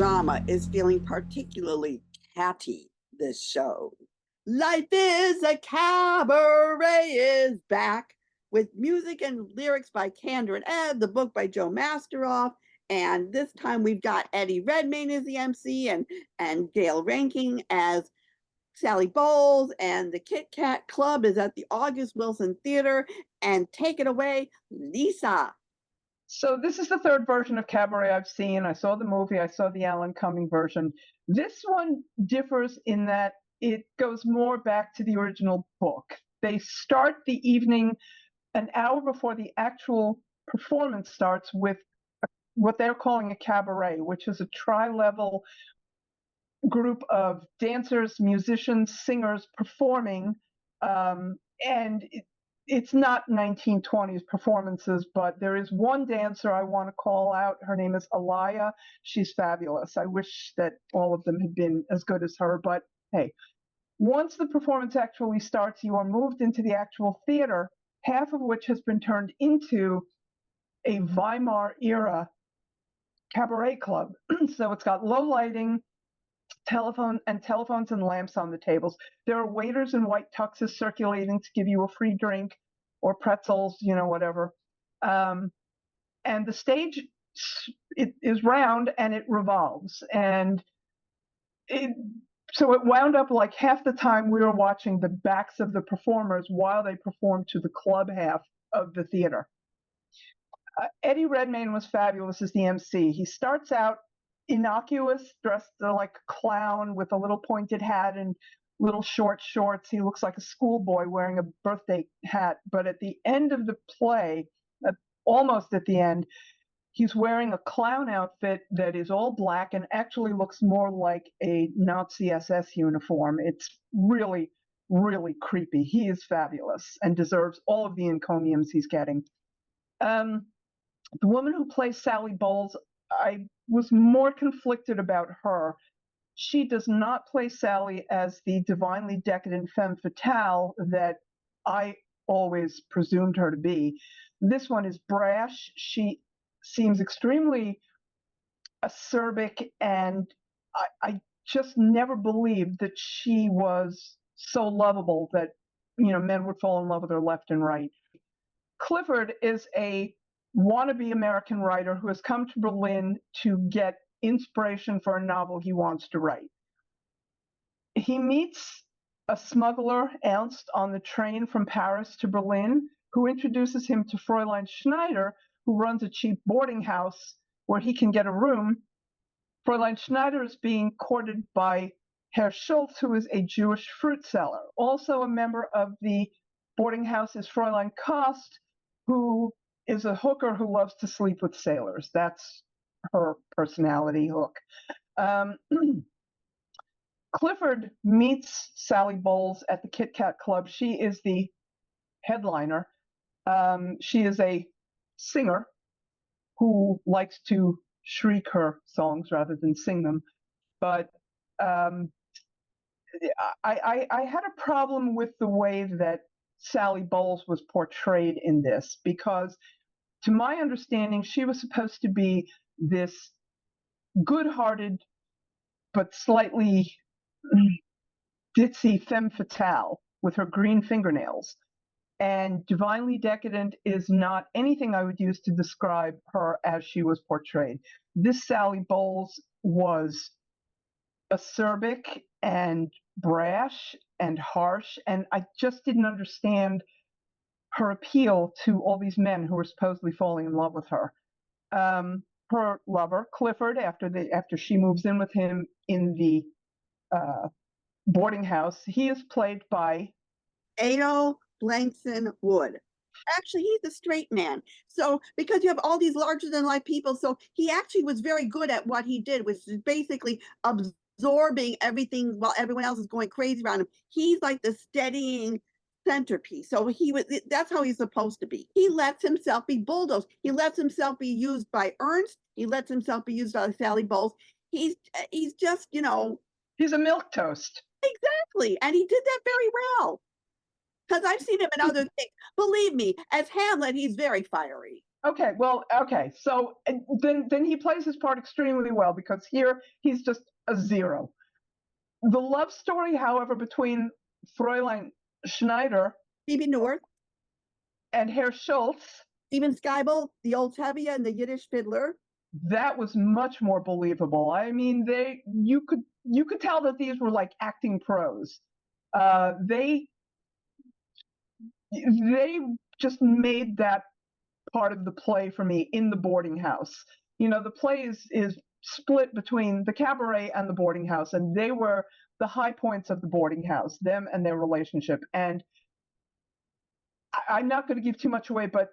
drama is feeling particularly catty this show. Life is a Cabaret is back with music and lyrics by Kander and Ed, the book by Joe Masteroff. And this time we've got Eddie Redmayne as the MC and Gail Ranking as Sally Bowles, and the Kit Kat Club is at the August Wilson Theater. And take it away, Lisa. So this is the third version of Cabaret I've seen. I saw the movie, I saw the Alan Cumming version. This one differs in that it goes more back to the original book. They start the evening an hour before the actual performance starts with what they're calling a cabaret, which is a tri-level group of dancers, musicians, singers performing, and it's not 1920s performances, but there is one dancer I want to call out. Her name is Alaya. She's fabulous. I wish that all of them had been as good as her, but hey, once the performance actually starts, you are moved into the actual theater, half of which has been turned into a Weimar era cabaret club. So it's got low lighting, telephones and lamps on the tables. There are waiters in white tuxes circulating to give you a free drink or pretzels, whatever. And the stage, it is round and it revolves. And so it wound up like half the time we were watching the backs of the performers while they performed to the club half of the theater. Eddie Redmayne was fabulous as the MC. He starts out innocuous, dressed like a clown with a little pointed hat and little short shorts. He looks like a schoolboy wearing a birthday hat. But at the end of the play, almost at the end, he's wearing a clown outfit that is all black and actually looks more like a Nazi SS uniform. It's really, really creepy. He is fabulous and deserves all of the encomiums he's getting. The woman who plays Sally Bowles, I was more conflicted about her. She does not play Sally as the divinely decadent femme fatale that I always presumed her to be. This one is brash. She seems extremely acerbic, and I just never believed that she was so lovable that, men would fall in love with her left and right. Clifford is a wannabe American writer who has come to Berlin to get inspiration for a novel he wants to write. He meets a smuggler, Ernst, on the train from Paris to Berlin, who introduces him to Fräulein Schneider, who runs a cheap boarding house where he can get a room. Fräulein Schneider is being courted by Herr Schultz, who is a Jewish fruit seller. Also a member of the boarding house is Fräulein Kost, who is a hooker who loves to sleep with sailors. That's her personality hook. Clifford meets Sally Bowles at the Kit Kat Club. She is the headliner. She is a singer who likes to shriek her songs rather than sing them. But I had a problem with the way that Sally Bowles was portrayed in this, because to my understanding, she was supposed to be this good-hearted but slightly ditzy femme fatale with her green fingernails. And divinely decadent is not anything I would use to describe her as she was portrayed. This Sally Bowles was acerbic and brash and harsh, and I just didn't understand her appeal to all these men who were supposedly falling in love with her. Her lover, Clifford, after she moves in with him in the boarding house, he is played by Adol Blankson Wood. Actually, he's a straight man. So because you have all these larger than life people, so he actually was very good at what he did, which is basically absorbing everything while everyone else is going crazy around him. He's like the steadying centerpiece. So that's how he's supposed to be. He lets himself be bulldozed. He lets himself be used by Ernst. He lets himself be used by Sally Bowles. He's just, he's a milquetoast. Exactly. And he did that very well. Because I've seen him in other things. Believe me, as Hamlet, he's very fiery. Okay, well, okay. So then he plays his part extremely well, because here he's just a zero. The love story, however, between Fräulein Schneider Phoebe North, and Herr Schultz, Steven Skeibel, the old Tevye and the Yiddish fiddler. that was much more believable. I mean, you could tell that these were like acting pros. They just made that part of the play for me in the boarding house. You know, the play is split between the cabaret and the boarding house, and they were the high points of the boarding house, them and their relationship. And I'm not going to give too much away, but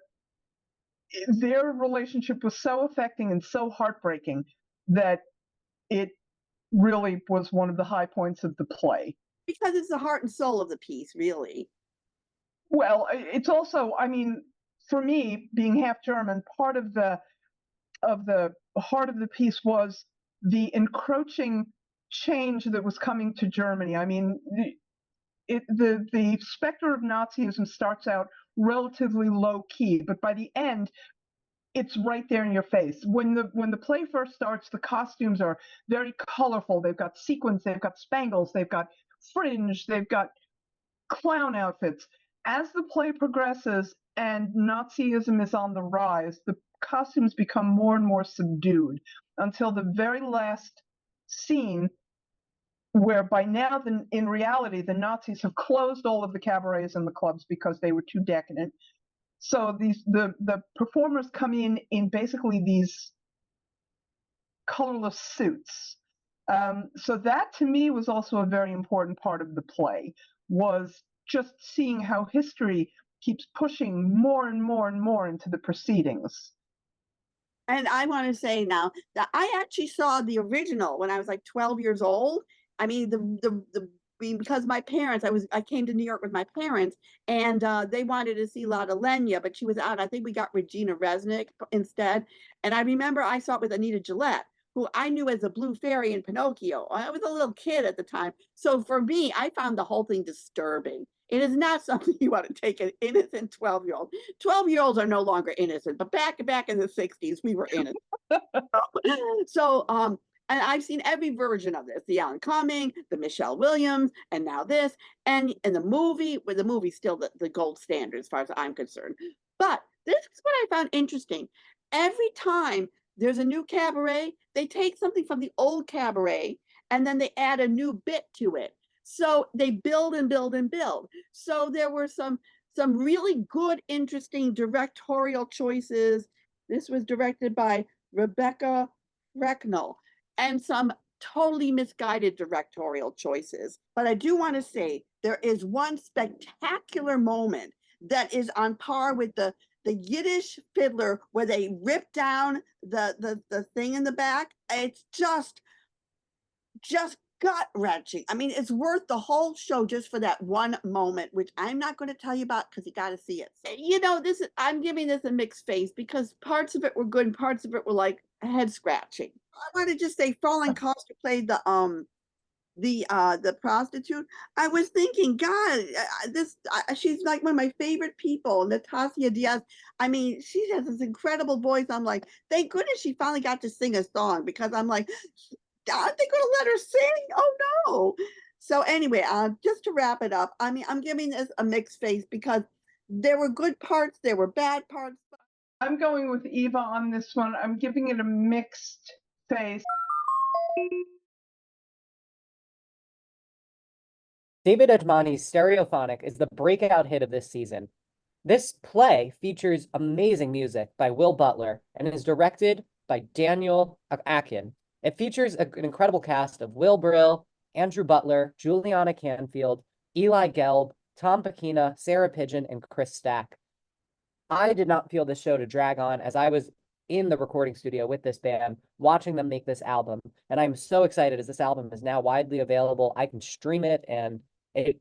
their relationship was so affecting and so heartbreaking that it really was one of the high points of the play. Because it's the heart and soul of the piece, really. Well, it's also, I mean, for me, being half German, part of the heart of the piece was the encroaching change that was coming to Germany. I mean, the specter of Nazism starts out relatively low key, but by the end, it's right there in your face. When the play first starts, the costumes are very colorful. They've got sequins, they've got spangles, they've got fringe, they've got clown outfits. As the play progresses and Nazism is on the rise, the costumes become more and more subdued until the very last scene, where by now, in reality, the Nazis have closed all of the cabarets and the clubs because they were too decadent. So the performers come in basically these colorless suits. So that to me was also a very important part of the play, was just seeing how history keeps pushing more and more and more into the proceedings. And I want to say now that I actually saw the original when I was like 12 years old. I mean, because my parents, I came to New York with my parents, and they wanted to see La Lenya, but she was out. I think we got Regina Resnick instead. And I remember I saw it with Anita Gillette, who I knew as a blue fairy in Pinocchio. I was a little kid at the time. So for me, I found the whole thing disturbing. It is not something you want to take an innocent 12-year-old. 12-year-olds are no longer innocent, but back in the 60s, we were innocent. So and I've seen every version of this, the Alan Cumming, the Michelle Williams, and now this. And in the movie, with the movie still the gold standard as far as I'm concerned. But this is what I found interesting. Every time there's a new cabaret, they take something from the old cabaret and then they add a new bit to it. So they build and build and build. So there were some really good, interesting directorial choices. This was directed by Rebecca Recknell, and some totally misguided directorial choices. But I do want to say there is one spectacular moment that is on par with the Yiddish fiddler, where they rip down the thing in the back. It's just gut wrenching. I mean, it's worth the whole show just for that one moment, which I'm not going to tell you about because you got to see it. So, you know, I'm giving this a mixed face because parts of it were good and parts of it were like head scratching. I want to just say, Fräulein Costa played the prostitute. I was thinking, God, she's like one of my favorite people, Natasha Diaz. I mean, she has this incredible voice. I'm like, thank goodness she finally got to sing a song, because I'm like, aren't they going to let her sing? Oh no. So anyway, just to wrap it up, I mean, I'm giving this a mixed face because there were good parts, there were bad parts. I'm going with Eva on this one. I'm giving it a mixed face. David Edmani's Stereophonic is the breakout hit of this season. This play features amazing music by Will Butler and is directed by Daniel Akin. It features an incredible cast of Will Brill, Andrew Butler, Juliana Canfield, Eli Gelb, Tom Pekina, Sarah Pigeon, and Chris Stack. I did not feel this show to drag on, as I was in the recording studio with this band, watching them make this album. And I'm so excited, as this album is now widely available. I can stream it, and it's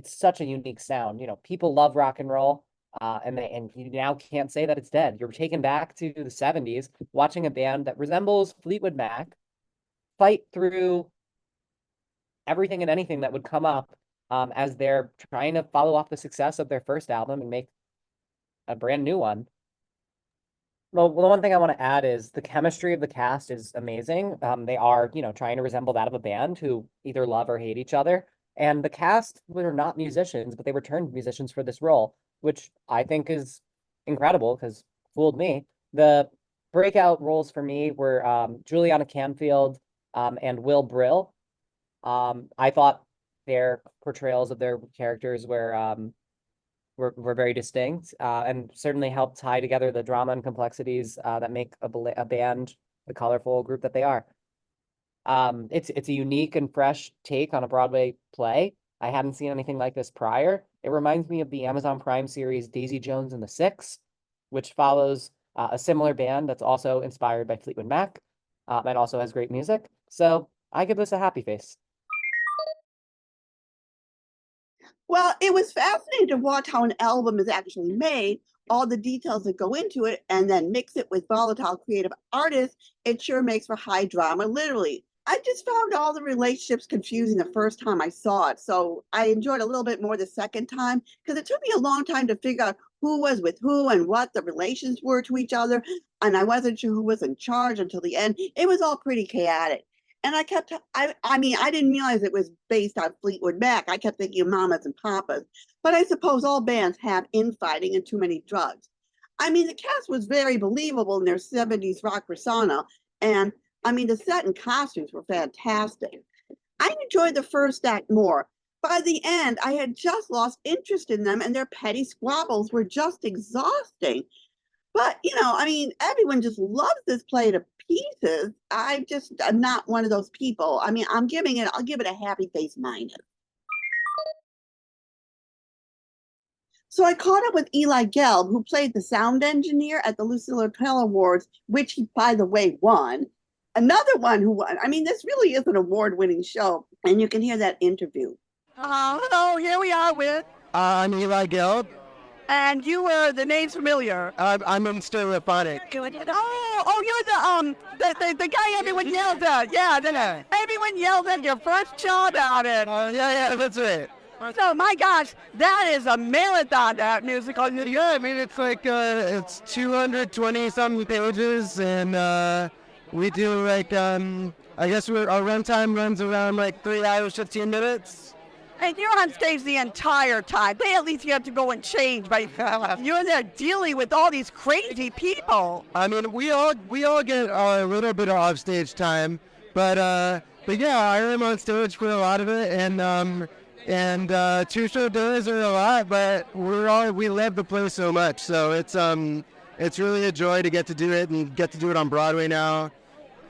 such a unique sound. You know, people love rock and roll, and you now can't say that it's dead. You're taken back to the 70s, watching a band that resembles Fleetwood Mac fight through everything and anything that would come up, as they're trying to follow off the success of their first album and make a brand new one. Well, the one thing I want to add is the chemistry of the cast is amazing. They are, trying to resemble that of a band who either love or hate each other. And the cast were not musicians, but they were turned musicians for this role, which I think is incredible because fooled me. The breakout roles for me were Juliana Canfield and Will Brill. I thought their portrayals of their characters were very distinct and certainly helped tie together the drama and complexities that make a band the colorful group that they are. It's a unique and fresh take on a Broadway play. I hadn't seen anything like this prior. It reminds me of the Amazon Prime series Daisy Jones and the Six, which follows a similar band that's also inspired by Fleetwood Mac and also has great music. So I give this a happy face. Well, it was fascinating to watch how an album is actually made, all the details that go into it, and then mix it with volatile creative artists. It sure makes for high drama, literally. I just found all the relationships confusing the first time I saw it. So I enjoyed a little bit more the second time because it took me a long time to figure out who was with who and what the relations were to each other. And I wasn't sure who was in charge until the end. It was all pretty chaotic. And I mean, I didn't realize it was based on Fleetwood Mac. I kept thinking of Mamas and Papas. But I suppose all bands have infighting and too many drugs. I mean, the cast was very believable in their 70s rock persona. And I mean, the set and costumes were fantastic. I enjoyed the first act more. By the end, I had just lost interest in them, and their petty squabbles were just exhausting. But, I mean, everyone just loves this play to pieces. I'm not one of those people. I mean, I'll give it a happy face minus. So I caught up with Eli Gelb, who played the sound engineer at the Lortel Awards, which he, by the way, won. Another one who won. I mean, this really is an award-winning show, and you can hear that interview. Hello, here we are with. I'm Eli Gelb. And you were the name's familiar. I'm in Stereophonic. Oh, you're the guy everyone yells at. Yeah, everyone yells at your first show about it. Yeah, that's right. So, my gosh, that is a marathon, that musical. Yeah, I mean, it's like, it's 220-something pages, and we do, like, I guess our runtime runs around, like, 3 hours, 15 minutes. And you're on stage the entire time. They at least have to go and change, but you're there dealing with all these crazy people. I mean, we all get a little bit of off-stage time, but yeah, I am on stage for a lot of it, and 2 show days are a lot, but we love the play so much, so it's really a joy to get to do it and get to do it on Broadway now.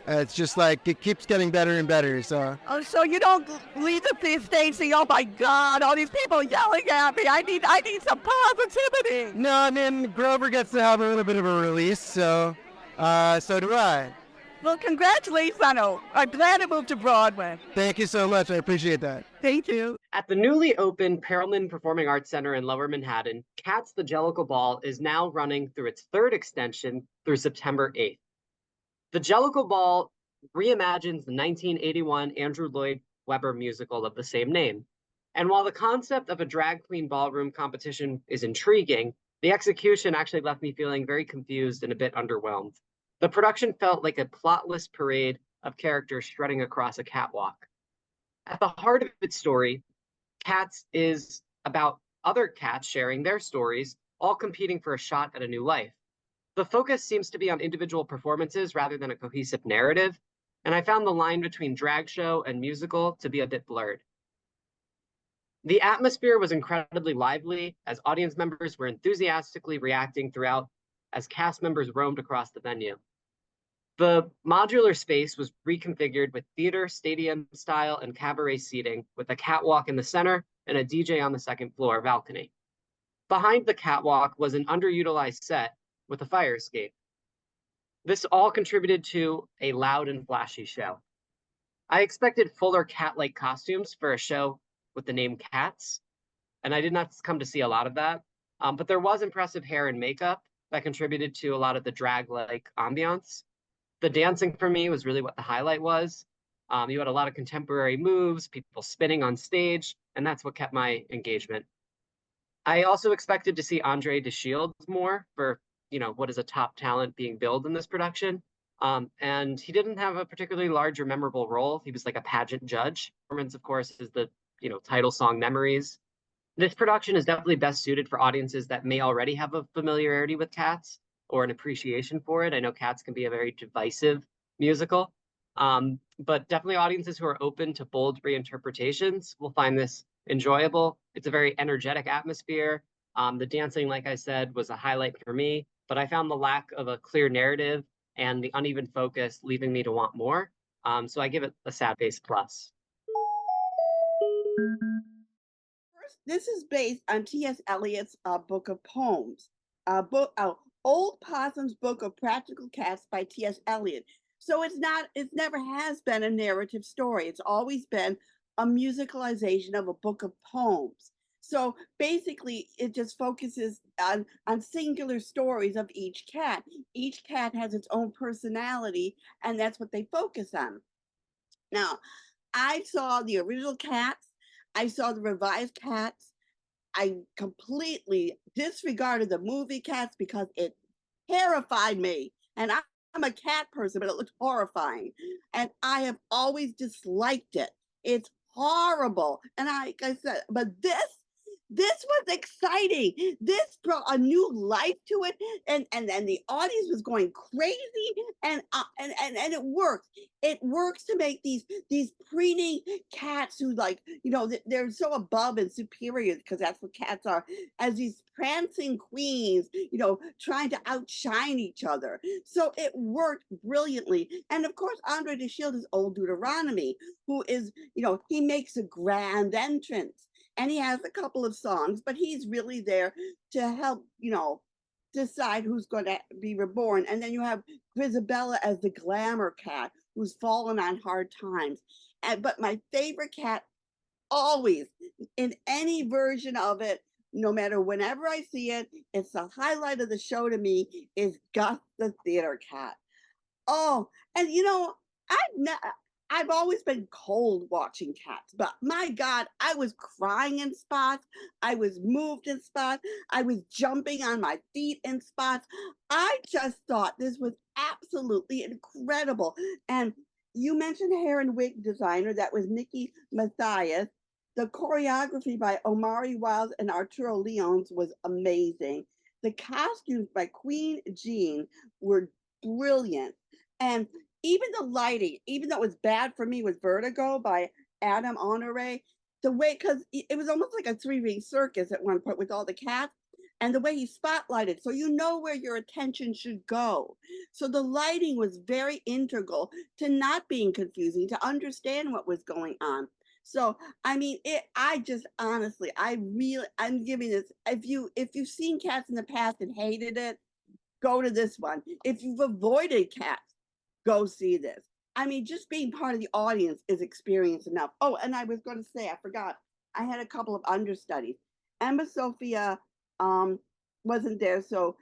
It's just like it keeps getting better and better. So. Oh, so you don't leave the stage saying, "Oh my God, all these people yelling at me! I need some positivity." No, I mean Grover gets to have a little bit of a release, so do I. Well, congratulations, Sano. I'm glad it moved to Broadway. Thank you so much. I appreciate that. Thank you. At the newly opened Perelman Performing Arts Center in Lower Manhattan, Cats the Jellicle Ball is now running through its 3rd extension through September 8th. The Jellicle Ball reimagines the 1981 Andrew Lloyd Webber musical of the same name. And while the concept of a drag queen ballroom competition is intriguing, the execution actually left me feeling very confused and a bit underwhelmed. The production felt like a plotless parade of characters strutting across a catwalk. At the heart of its story, Cats is about other cats sharing their stories, all competing for a shot at a new life. The focus seems to be on individual performances rather than a cohesive narrative, and I found the line between drag show and musical to be a bit blurred. The atmosphere was incredibly lively as audience members were enthusiastically reacting throughout as cast members roamed across the venue. The modular space was reconfigured with theater, stadium style, and cabaret seating with a catwalk in the center and a DJ on the 2nd floor balcony. Behind the catwalk was an underutilized set with a fire escape. This all contributed to a loud and flashy show. I expected fuller cat-like costumes for a show with the name Cats, and I did not come to see a lot of that, but there was impressive hair and makeup that contributed to a lot of the drag-like ambiance. The dancing for me was really what the highlight was. You had a lot of contemporary moves, people spinning on stage, and that's what kept my engagement. I also expected to see Andre DeShields more for what is a top talent being billed in this production. And he didn't have a particularly large or memorable role. He was like a pageant judge. Performance, of course, is the title song Memories. This production is definitely best suited for audiences that may already have a familiarity with Cats or an appreciation for it. I know Cats can be a very divisive musical, but definitely audiences who are open to bold reinterpretations will find this enjoyable. It's a very energetic atmosphere. The dancing, like I said, was a highlight for me, but I found the lack of a clear narrative and the uneven focus leaving me to want more. So I give it a sad face plus. First, this is based on T.S. Eliot's book of poems, Old Possum's Book of Practical Cats by T.S. Eliot. So it never has been a narrative story. It's always been a musicalization of a book of poems. So basically, it just focuses on singular stories of each cat. Each cat has its own personality, and that's what they focus on. Now, I saw the original Cats. I saw the revised Cats. I completely disregarded the movie Cats because it terrified me. And I'm a cat person, but it looked horrifying. And I have always disliked it. It's horrible. And like I said, but this was exciting. This brought a new life to it, and the audience was going crazy, and it works. It works to make these preening cats who, like, they're so above and superior, because that's what cats are, as these prancing queens, trying to outshine each other. So it worked brilliantly. And of course, Andre Nichelle is old Deuteronomy, who is, he makes a grand entrance. And he has a couple of songs, but he's really there to help, decide who's going to be reborn. And then you have Grisabella as the glamour cat who's fallen on hard times. But my favorite cat, always, in any version of it, no matter whenever I see it, it's the highlight of the show to me, is Gus the theater cat. Oh, and I've always been cold watching Cats, but my God, I was crying in spots. I was moved in spots. I was jumping on my feet in spots. I just thought this was absolutely incredible. And you mentioned hair and wig designer. That was Nikki Mathias. The choreography by Omari Wiles and Arturo Leones was amazing. The costumes by Queen Jean were brilliant. And even the lighting, even though it was bad for me, with Vertigo by Adam Honore, the way, because it was almost like a three-ring circus at one point with all the cats, and the way he spotlighted, so you know where your attention should go. So the lighting was very integral to not being confusing, to understand what was going on. So, I mean, I'm giving this, if you've seen Cats in the past and hated it, go to this one. If you've avoided Cats, go see this. I mean, just being part of the audience is experience enough. Oh, and I was going to say, I forgot, I had a couple of understudies. Emma Sophia wasn't there, so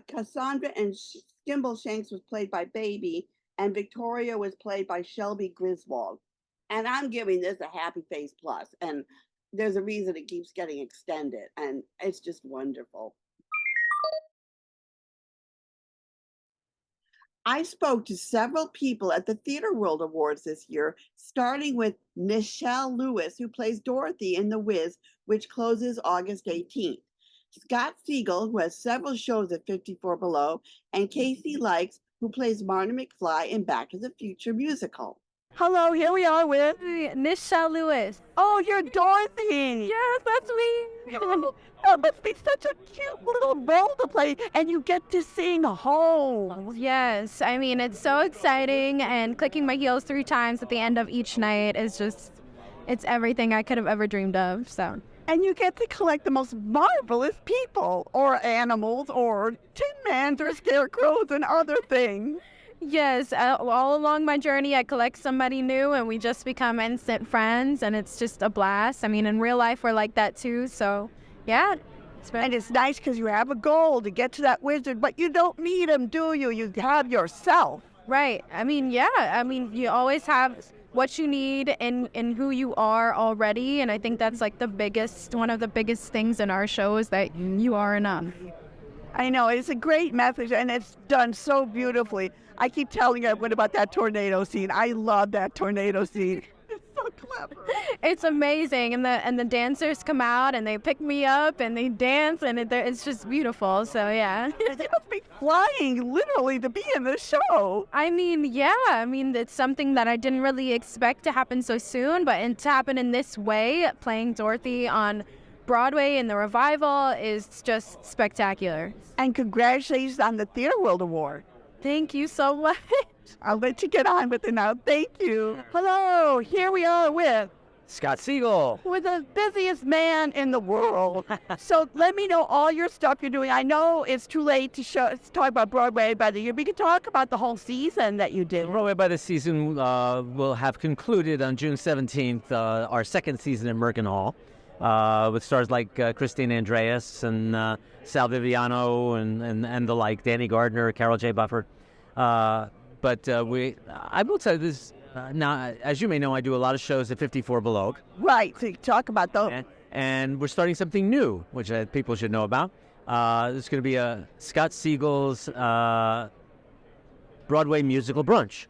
Cassandra and Skimble Shanks was played by Baby, and Victoria was played by Shelby Griswold. And I'm giving this a happy face plus, and there's a reason it keeps getting extended, and it's just wonderful. I spoke to several people at the Theater World Awards this year, starting with Nichelle Lewis, who plays Dorothy in The Wiz, which closes August 18th. Scott Siegel, who has several shows at 54 Below, and Casey Likes, who plays Marty McFly in Back to the Future musical. Hello, here we are with Nichelle Lewis. Oh, you're Dorothy. Yes, that's me. Oh, it must be such a cute little role to play, and you get to sing home. Yes, I mean, it's so exciting, and clicking my heels 3 times at the end of each night is just, it's everything I could have ever dreamed of, so. And you get to collect the most marvelous people, or animals, or Tin Mans, or scarecrows, and other things. Yes, all along my journey, I collect somebody new, and we just become instant friends, and it's just a blast. I mean, in real life, we're like that too, so yeah. And it's nice because you have a goal to get to that wizard, but you don't need him, do you? You have yourself. Right. I mean, yeah. I mean, you always have what you need in who you are already, and I think that's like one of the biggest things in our show is that you are enough. I know, it's a great message, and it's done so beautifully. I keep telling everyone about that tornado scene. I love that tornado scene. It's so clever. It's amazing, and the dancers come out and they pick me up and they dance, and it's just beautiful. So yeah. They must be flying literally to be in the show. I mean, yeah. I mean, it's something that I didn't really expect to happen so soon, but to happen in this way, playing Dorothy on Broadway in the revival is just spectacular. And congratulations on the Theater World Award. Thank you so much. I'll let you get on with it now. Thank you. Hello, here we are with Siegel. the busiest man in the world. So let me know all your stuff you're doing. I know it's too late to talk about Broadway by the year, but you can talk about the whole season that you did. Broadway by the season will have concluded on June 17th, our second season in Merkin Hall, with stars like Christine Andreas and Sal Viviano and the like, Danny Gardner, Carol J. Bufford. But I will tell you this, now, as you may know, I do a lot of shows at 54 Below. Right, so you talk about those. And we're starting something new, which people should know about. There's going to be a Scott Siegel's Broadway musical brunch.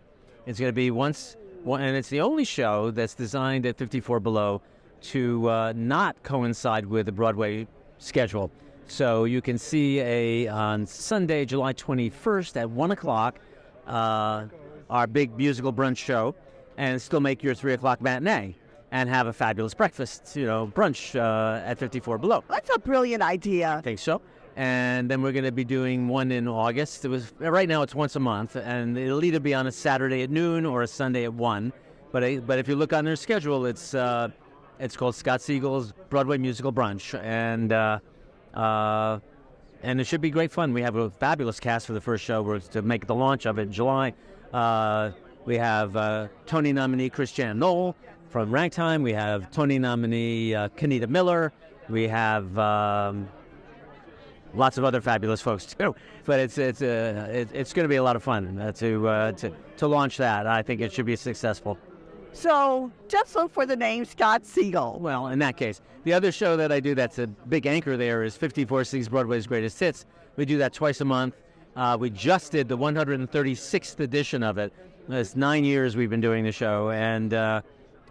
It's going to be and it's the only show that's designed at 54 Below to not coincide with the Broadway schedule. So you can see on Sunday, July 21st at 1 o'clock, our big musical brunch show, and still make your 3 o'clock matinee and have a fabulous breakfast, brunch at 54 Below. That's a brilliant idea. I think so. And then we're going to be doing one in August. Right now it's once a month, and it'll either be on a Saturday at noon or a Sunday at 1. But if you look on their schedule, it's called Scott Siegel's Broadway Musical Brunch, and it should be great fun. We have a fabulous cast for the first show. We're to make the launch of it in July. We have Tony nominee Christiane Knoll from Ragtime. We have Tony nominee Kenita Miller. We have lots of other fabulous folks too. But it's going to be a lot of fun to launch that. I think it should be successful. So just look for the name Scott Siegel. Well, in that case, the other show that I do that's a big anchor there is 54 C's Broadway's Greatest Hits. We do that twice a month. We just did the 136th edition of it. It's 9 years we've been doing the show, and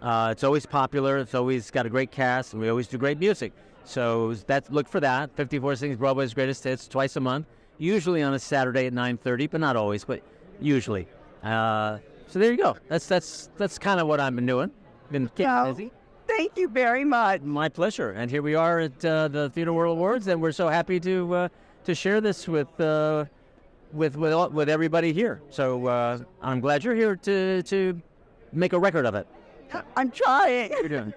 it's always popular. It's always got a great cast, and we always do great music. So look for that. 54 C's Broadway's Greatest Hits twice a month, usually on a Saturday at 9:30, but not always, but usually. So there you go. That's kind of what I've been doing. Been busy. Thank you very much. My pleasure. And here we are at the Theater World Awards, and we're so happy to share this with everybody here. So I'm glad you're here to make a record of it. I'm trying. You're doing.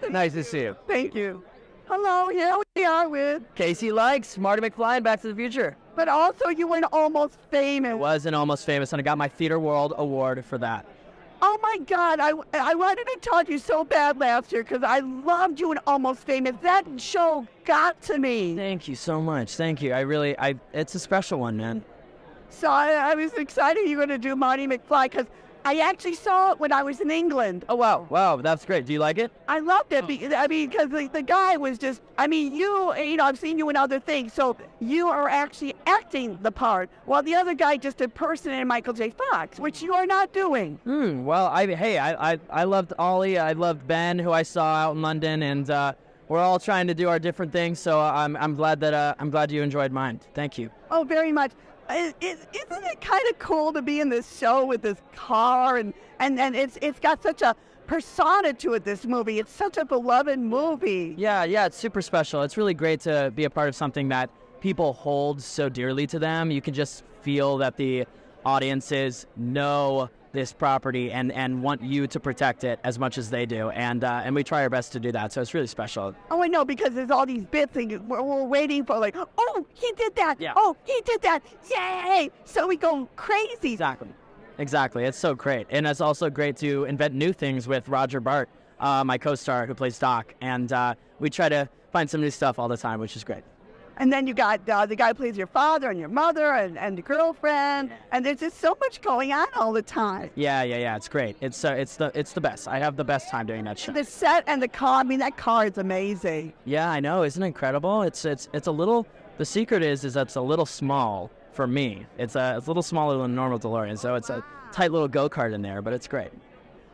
Nice to see you. Thank you. Hello, here we are with Casey Likes, Marty McFly, and Back to the Future. But also you were Almost Famous. I was an Almost Famous, and I got my Theater World Award for that. Oh my God, I wanted to talk to you so bad last year because I loved you in Almost Famous. That show got to me. Thank you so much. Thank you. It's a special one, man. So I was excited you were going to do Marty McFly because I actually saw it when I was in England. Oh, wow. Wow, that's great. Do you like it? I loved it. Because the guy was just, I've seen you in other things, so you are actually acting the part, while the other guy just impersonated Michael J. Fox, which you are not doing. Well, I loved Ollie. I loved Ben, who I saw out in London, and we're all trying to do our different things, so I'm glad you enjoyed mine. Thank you. Oh, very much. Isn't it kind of cool to be in this show with this car and it's got such a persona to it, this movie. It's such a beloved movie. Yeah, it's super special. It's really great to be a part of something that people hold so dearly to them. You can just feel that the audiences know this property and want you to protect it as much as they do. And we try our best to do that. So it's really special. Oh, I know, because there's all these bits and we're waiting for oh, he did that. Yeah. Oh, he did that. Yay. So we go crazy. Exactly. It's so great. And it's also great to invent new things with Roger Bart, my co-star who plays Doc. And we try to find some new stuff all the time, which is great. And then you got the guy who plays your father and your mother and the girlfriend. And there's just so much going on all the time. Yeah. It's great. It's the best. I have the best time doing that show. The set and the car. That car is amazing. Yeah, I know. Isn't it incredible? It's a little The secret is that it's a little small for me. It's a little smaller than a normal DeLorean, so it's a tight little go-kart in there, but it's great.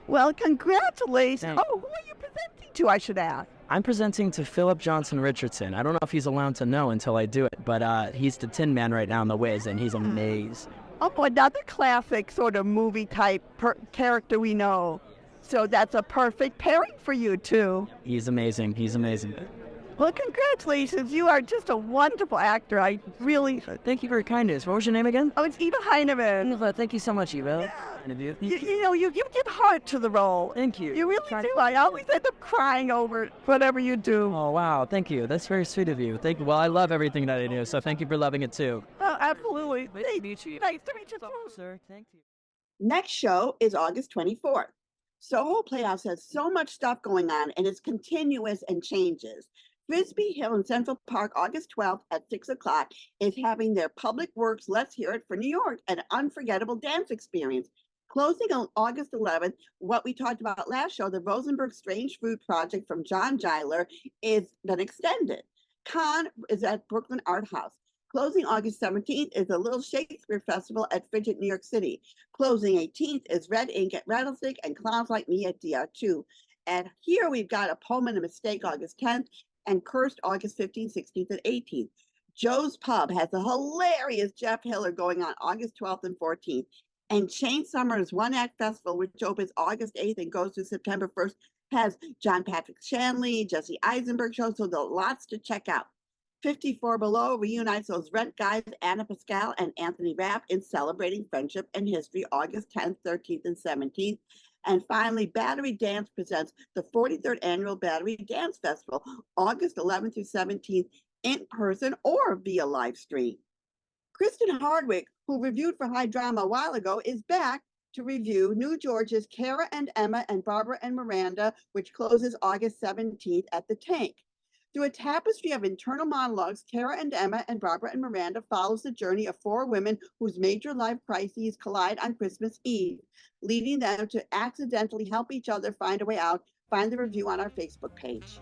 Well, congratulations. Thank Oh, who are you presenting to, I should ask? I'm presenting to Philip Johnson Richardson. I don't know if he's allowed to know until I do it, but he's the Tin Man right now in The Wiz, and he's amazing. Oh, another classic sort of movie type character we know. So that's a perfect pairing for you two. He's amazing. He's amazing. Well, congratulations. You are just a wonderful actor. I really... Thank you for your kindness. What was your name again? Oh, it's Eva Heinemann. Thank you so much, Eva. Yeah. You give heart to the role. Thank you. You really do. I always end up crying over whatever you do. Oh, wow. Thank you. That's very sweet of you. Thank you. Well, I love everything that I do, so thank you for loving it, too. Oh, absolutely. Nice to meet you. Nice to meet you, too. Sir, thank you. Next show is August 24th. Soho Playhouse has so much stuff going on, and it's continuous and changes. Frisbee Hill in Central Park, August 12th at 6 o'clock, is having their Public Works Let's Hear It for New York, an unforgettable dance experience. Closing on August 11th, what we talked about last show, the Rosenberg Strange Fruit Project from John Giler is been extended. Con is at Brooklyn Art House. Closing August 17th is the Little Shakespeare Festival at Frigid, New York City. Closing 18th is Red Ink at Rattlesnake and Clowns Like Me at DR2. And here we've got A Poem and a Mistake August 10th and Cursed August 15th, 16th, and 18th. Joe's Pub has a hilarious Jeff Hiller going on August 12th and 14th. And Shane Summers One Act Festival, which opens August 8th and goes to September 1st, has John Patrick Shanley, Jesse Eisenberg show, so there are lots to check out. 54 Below reunites those Rent guys, Anna Pascal and Anthony Rapp, in Celebrating Friendship and History, August 10th, 13th, and 17th. And finally, Battery Dance presents the 43rd Annual Battery Dance Festival, August 11th through 17th, in person or via live stream. Kristen Hardwick, who reviewed for High Drama a while ago, is back to review New George's Kara and Emma and Barbara and Miranda, which closes August 17th at the Tank. Through a tapestry of internal monologues, Kara and Emma and Barbara and Miranda follows the journey of four women whose major life crises collide on Christmas Eve, leading them to accidentally help each other find a way out. Find the review on our Facebook page.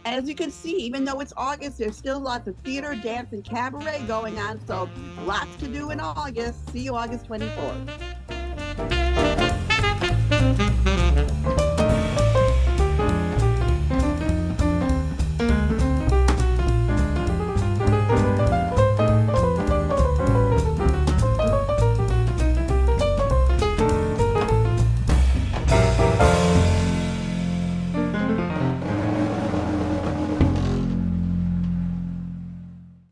As you can see, even though it's August, there's still lots of theater, dance, and cabaret going on, so lots to do in August. See you August 24th.